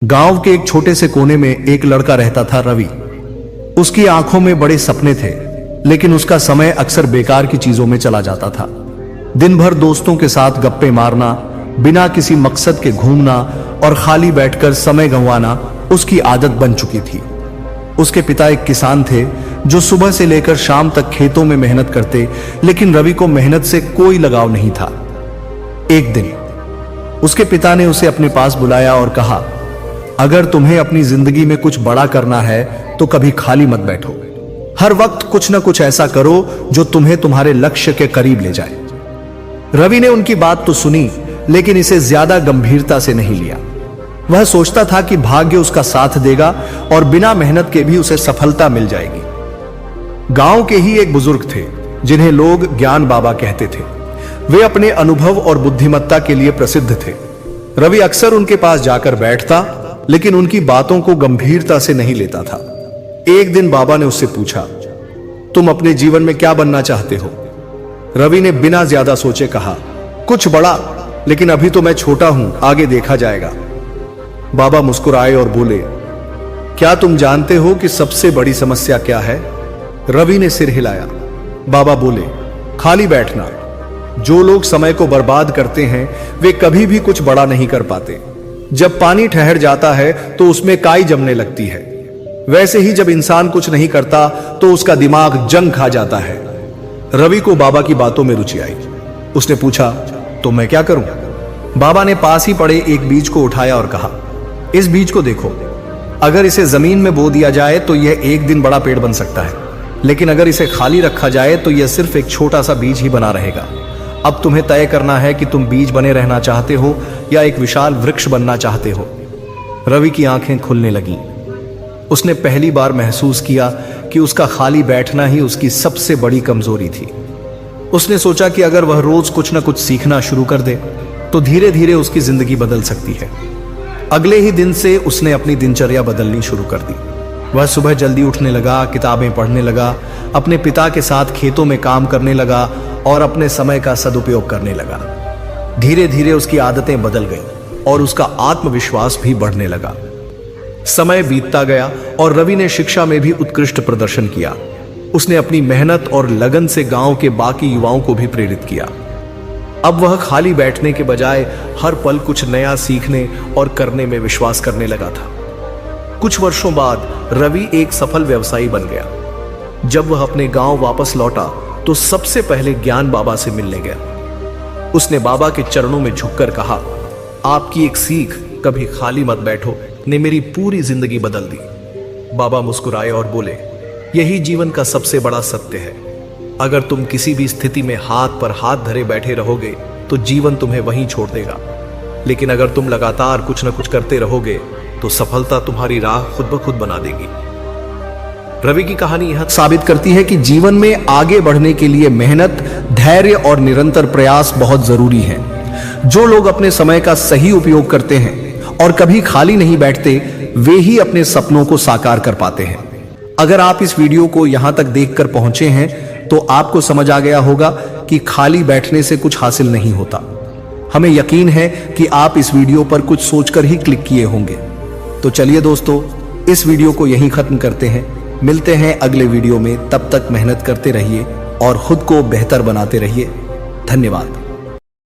गांव के एक छोटे से कोने में एक लड़का रहता था, रवि। उसकी आंखों में बड़े सपने थे, लेकिन उसका समय अक्सर बेकार की चीजों में चला जाता था। दिन भर दोस्तों के साथ गप्पे मारना, बिना किसी मकसद के घूमना और खाली बैठकर समय गंवाना उसकी आदत बन चुकी थी। उसके पिता एक किसान थे जो सुबह से लेकर शाम तक खेतों में मेहनत करते, लेकिन रवि को मेहनत से कोई लगाव नहीं था। एक दिन उसके पिता ने उसे अपने पास बुलाया और कहा, अगर तुम्हें अपनी जिंदगी में कुछ बड़ा करना है तो कभी खाली मत बैठो। हर वक्त कुछ ना कुछ ऐसा करो जो तुम्हें तुम्हारे लक्ष्य के करीब ले जाए। रवि ने उनकी बात तो सुनी, लेकिन इसे ज्यादा गंभीरता से नहीं लिया। वह सोचता था कि भाग्य उसका साथ देगा और बिना मेहनत के भी उसे सफलता मिल जाएगी। गांव के ही एक बुजुर्ग थे जिन्हें लोग ज्ञान बाबा कहते थे। वे अपने अनुभव और बुद्धिमत्ता के लिए प्रसिद्ध थे। रवि अक्सर उनके पास जाकर बैठता, लेकिन उनकी बातों को गंभीरता से नहीं लेता था। एक दिन बाबा ने उससे पूछा, तुम अपने जीवन में क्या बनना चाहते हो? रवि ने बिना ज्यादा सोचे कहा, कुछ बड़ा, लेकिन अभी तो मैं छोटा हूं, आगे देखा जाएगा। बाबा मुस्कुराए और बोले, क्या तुम जानते हो कि सबसे बड़ी समस्या क्या है? रवि ने सिर हिलाया। बाबा बोले, खाली बैठना। जो लोग समय को बर्बाद करते हैं वे कभी भी कुछ बड़ा नहीं कर पाते। जब पानी ठहर जाता है तो उसमें काई जमने लगती है। वैसे ही जब इंसान कुछ नहीं करता तो उसका दिमाग जंग खा जाता है। रवि को बाबा की बातों में रुचि आई। उसने पूछा, तो मैं क्या करूं? बाबा ने पास ही पड़े एक बीज को उठाया और कहा, इस बीज को देखो। अगर इसे जमीन में बो दिया जाए तो यह एक दिन बड़ा पेड़ बन सकता है, लेकिन अगर इसे खाली रखा जाए तो यह सिर्फ एक छोटा सा बीज ही बना रहेगा। अब तुम्हें तय करना है कि तुम बीज बने रहना चाहते हो या एक विशाल वृक्ष बनना चाहते हो। रवि की आंखें खुलने लगीं। उसने पहली बार महसूस किया कि उसका खाली बैठना ही उसकी सबसे बड़ी कमजोरी थी। उसने सोचा कि अगर वह रोज कुछ न कुछ सीखना शुरू कर दे तो धीरे धीरे उसकी जिंदगी बदल सकती है। अगले ही दिन से उसने अपनी दिनचर्या बदलनी शुरू कर दी। वह सुबह जल्दी उठने लगा, किताबें पढ़ने लगा, अपने पिता के साथ खेतों में काम करने लगा और अपने समय का सदुपयोग करने लगा। धीरे धीरे उसकी आदतें बदल गईं और उसका आत्मविश्वास भी बढ़ने लगा। समय बीतता गया और रवि ने शिक्षा में भी उत्कृष्ट प्रदर्शन किया। उसने अपनी मेहनत और लगन से गांव के बाकी युवाओं को भी प्रेरित किया। अब वह खाली बैठने के बजाय हर पल कुछ नया सीखने और करने में विश्वास करने लगा था। कुछ वर्षों बाद रवि एक सफल व्यवसायी बन गया। जब वह अपने गांव वापस लौटा तो सबसे पहले ज्ञान बाबा से मिलने गया। उसने बाबा के चरणों में झुककर कहा, आपकी एक सीख, कभी खाली मत बैठो, ने मेरी पूरी जिंदगी बदल दी। बाबा मुस्कुराए और बोले, यही जीवन का सबसे बड़ा सत्य है। अगर तुम किसी भी स्थिति में हाथ पर हाथ धरे बैठे रहोगे तो जीवन तुम्हें वहीं छोड़ देगा, लेकिन अगर तुम लगातार कुछ न कुछ करते रहोगे तो सफलता तुम्हारी राह खुद ब खुद बना देगी। रवि की कहानी यह साबित करती है कि जीवन में आगे बढ़ने के लिए मेहनत, धैर्य और निरंतर प्रयास बहुत जरूरी है। जो लोग अपने समय का सही उपयोग करते हैं और कभी खाली नहीं बैठते, वे ही अपने सपनों को साकार कर पाते हैं। अगर आप इस वीडियो को यहां तक देखकर पहुंचे हैं तो आपको समझ आ गया होगा कि खाली बैठने से कुछ हासिल नहीं होता। हमें यकीन है कि आप इस वीडियो पर कुछ सोचकर ही क्लिक किए होंगे। तो चलिए दोस्तों, इस वीडियो को यहीं खत्म करते हैं। मिलते हैं अगले वीडियो में। तब तक मेहनत करते रहिए और खुद को बेहतर बनाते रहिए। धन्यवाद।